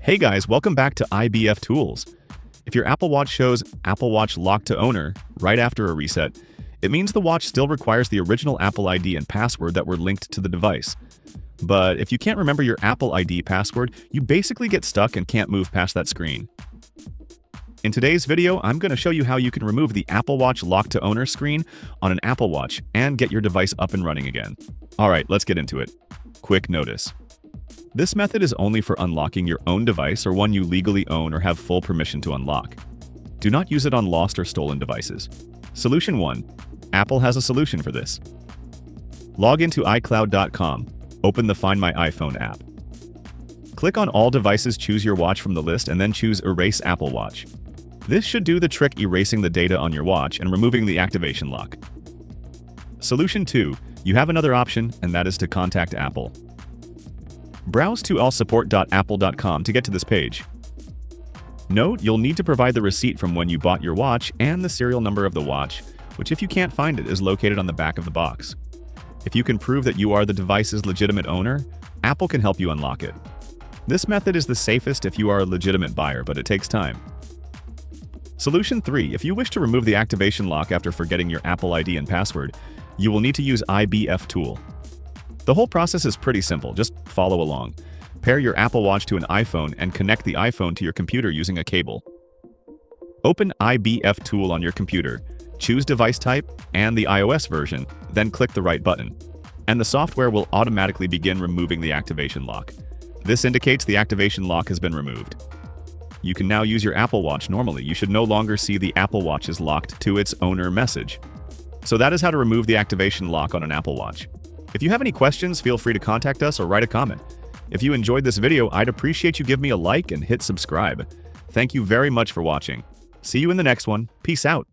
Hey guys, welcome back to IBF Tools. If your Apple Watch shows Apple Watch locked to owner right after a reset, it means the watch still requires the original Apple ID and password that were linked to the device. But if you can't remember your Apple ID password, you basically get stuck and can't move past that screen. In today's video, I'm going to show you how you can remove the Apple Watch lock to owner screen on an Apple Watch and get your device up and running again. Alright, let's get into it. Quick notice. This method is only for unlocking your own device or one you legally own or have full permission to unlock. Do not use it on lost or stolen devices. Solution 1. Apple has a solution for this. Log into iCloud.com. Open the Find My iPhone app. Click on All Devices, choose your watch from the list, and then choose Erase Apple Watch. This should do the trick, erasing the data on your watch and removing the activation lock. Solution 2. You have another option, and that is to contact Apple. Browse to allsupport.apple.com to get to this page. Note, you'll need to provide the receipt from when you bought your watch and the serial number of the watch, which, if you can't find it, is located on the back of the box. If you can prove that you are the device's legitimate owner, Apple can help you unlock it. This method is the safest if you are a legitimate buyer, but it takes time. Solution 3. If you wish to remove the activation lock after forgetting your Apple ID and password, you will need to use IBF Tool. The whole process is pretty simple, just follow along. Pair your Apple Watch to an iPhone and connect the iPhone to your computer using a cable. Open IBF Tool on your computer, choose device type and the iOS version, then click the right button, and the software will automatically begin removing the activation lock. This indicates the activation lock has been removed. You can now use your Apple Watch normally. You should no longer see the Apple Watch is locked to its owner message. So that is how to remove the activation lock on an Apple Watch. If you have any questions, feel free to contact us or write a comment. If you enjoyed this video, I'd appreciate you give me a like and hit subscribe. Thank you very much for watching. See you in the next one. Peace out.